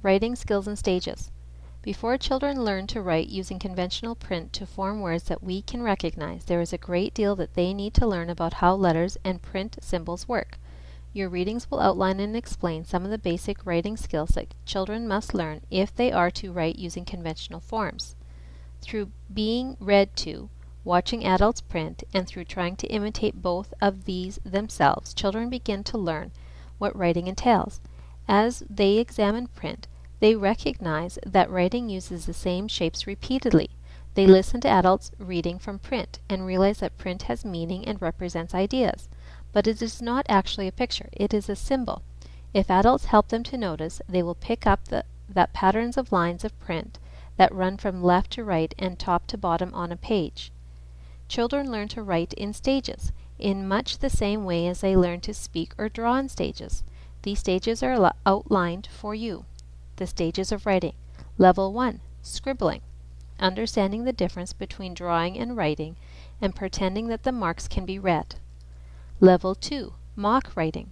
Writing skills and stages. Before children learn to write using conventional print to form words that we can recognize, there is a great deal that they need to learn about how letters and print symbols work. Your readings will outline and explain some of the basic writing skills that children must learn if they are to write using conventional forms. Through being read to, watching adults print, and through trying to imitate both of these themselves, children begin to learn what writing entails. As they examine print, they recognize that writing uses the same shapes repeatedly. They listen to adults reading from print and realize that print has meaning and represents ideas. But it is not actually a picture, it is a symbol. If adults help them to notice, they will pick up that patterns of lines of print that run from left to right and top to bottom on a page. Children learn to write in stages, in much the same way as they learn to speak or draw in stages. These stages are outlined for you. The stages of writing. Level 1. Scribbling. Understanding the difference between drawing and writing and pretending that the marks can be read. Level 2. Mock writing.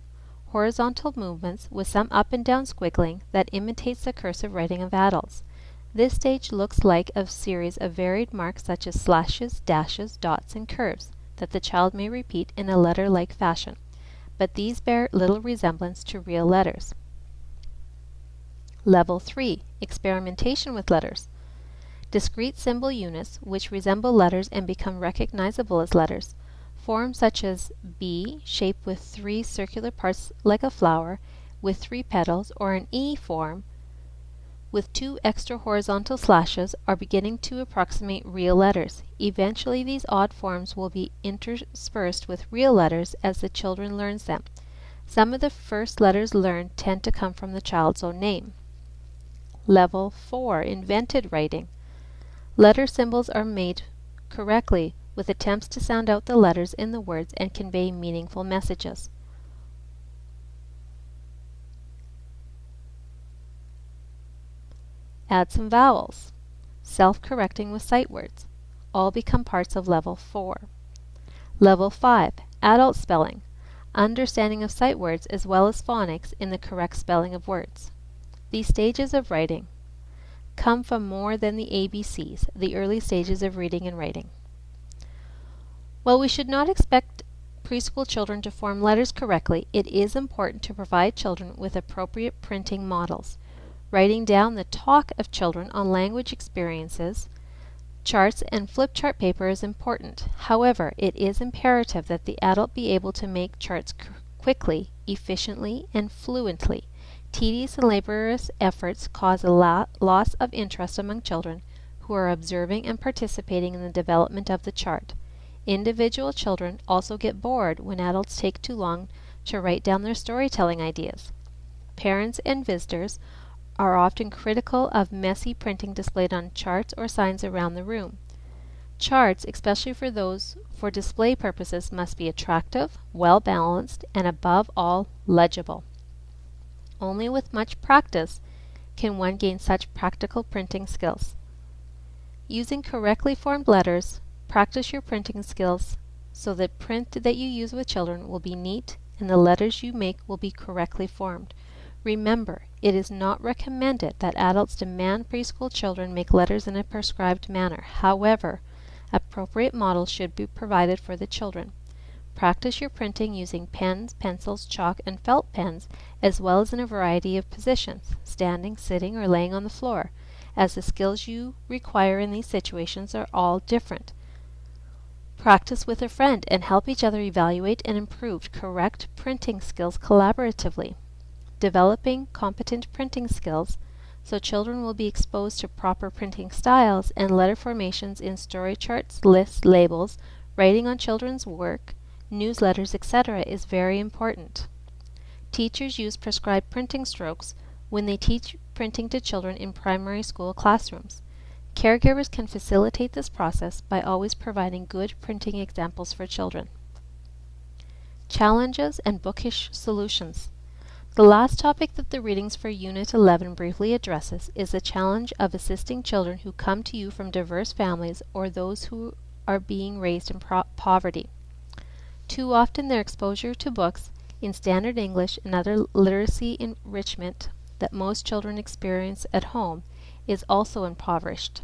Horizontal movements with some up and down squiggling that imitates the cursive writing of adults. This stage looks like a series of varied marks such as slashes, dashes, dots, and curves that the child may repeat in a letter-like fashion, but these bear little resemblance to real letters. Level 3. Experimentation with letters. Discrete symbol units which resemble letters and become recognizable as letters. Forms such as B, shaped with 3 circular parts like a flower with 3 petals, or an E form with 2 extra horizontal slashes are beginning to approximate real letters. Eventually these odd forms will be interspersed with real letters as the children learns them. Some of the first letters learned tend to come from the child's own name. Level 4. Invented writing. Letter symbols are made correctly with attempts to sound out the letters in the words and convey meaningful messages. Add some vowels. Self-correcting with sight words. All become parts of Level 4. Level 5. Adult spelling. Understanding of sight words as well as phonics in the correct spelling of words. These stages of writing come from more than the ABCs, the early stages of reading and writing. While we should not expect preschool children to form letters correctly, it is important to provide children with appropriate printing models. Writing down the talk of children on language experiences, charts, and flip chart paper is important. However, it is imperative that the adult be able to make charts quickly, efficiently, and fluently. Tedious and laborious efforts cause a loss of interest among children who are observing and participating in the development of the chart. Individual children also get bored when adults take too long to write down their storytelling ideas. Parents and visitors are often critical of messy printing displayed on charts or signs around the room. Charts, especially for those for display purposes, must be attractive, well balanced, and above all, legible. Only with much practice can one gain such practical printing skills. Using correctly formed letters, practice your printing skills so that print that you use with children will be neat and the letters you make will be correctly formed. Remember, it is not recommended that adults demand preschool children make letters in a prescribed manner. However, appropriate models should be provided for the children. Practice your printing using pens, pencils, chalk, and felt pens, as well as in a variety of positions, standing, sitting, or laying on the floor, as the skills you require in these situations are all different. Practice with a friend and help each other evaluate and improve correct printing skills collaboratively. Developing competent printing skills so children will be exposed to proper printing styles and letter formations in story charts, lists, labels, writing on children's work, newsletters, etc. is very important. Teachers use prescribed printing strokes when they teach printing to children in primary school classrooms. Caregivers can facilitate this process by always providing good printing examples for children. Challenges and bookish solutions. The last topic that the readings for Unit 11 briefly addresses is the challenge of assisting children who come to you from diverse families or those who are being raised in poverty. Too often their exposure to books in standard English and other literacy enrichment that most children experience at home is also impoverished.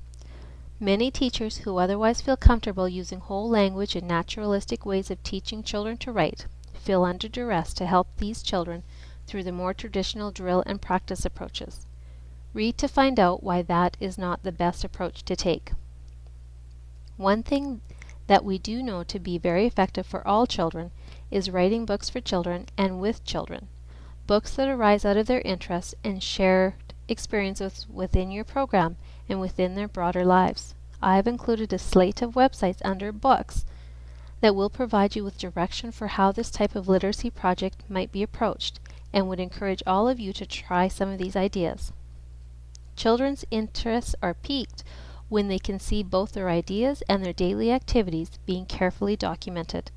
Many teachers who otherwise feel comfortable using whole language and naturalistic ways of teaching children to write feel under duress to help these children through the more traditional drill and practice approaches. Read to find out why that is not the best approach to take. One thing that we do know to be very effective for all children is writing books for children and with children. Books that arise out of their interests and shared experiences within your program and within their broader lives. I have included a slate of websites under books that will provide you with direction for how this type of literacy project might be approached, and would encourage all of you to try some of these ideas. Children's interests are piqued when they can see both their ideas and their daily activities being carefully documented.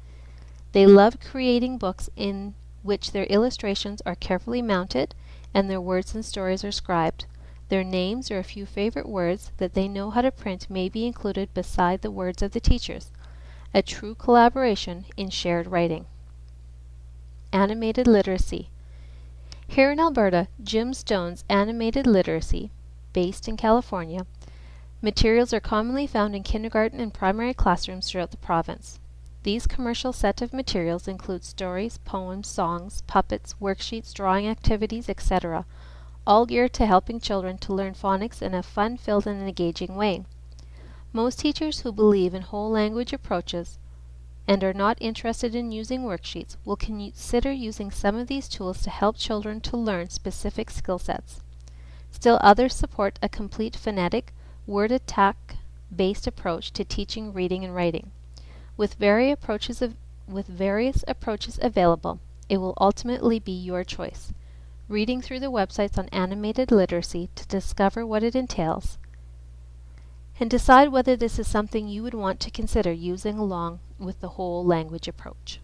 They love creating books in which their illustrations are carefully mounted and their words and stories are scribed. Their names or a few favorite words that they know how to print may be included beside the words of the teachers. A true collaboration in shared writing. Animated literacy. Here in Alberta, Jim Stone's Animated Literacy, based in California, materials are commonly found in kindergarten and primary classrooms throughout the province. These commercial set of materials include stories, poems, songs, puppets, worksheets, drawing activities, etc., all geared to helping children to learn phonics in a fun-filled and engaging way. Most teachers who believe in whole language approaches and are not interested in using worksheets will consider using some of these tools to help children to learn specific skill sets. Still others support a complete phonetic, word attack-based approach to teaching reading and writing. With various approaches available, it will ultimately be your choice. Reading through the websites on animated literacy to discover what it entails, and decide whether this is something you would want to consider using along with the whole language approach.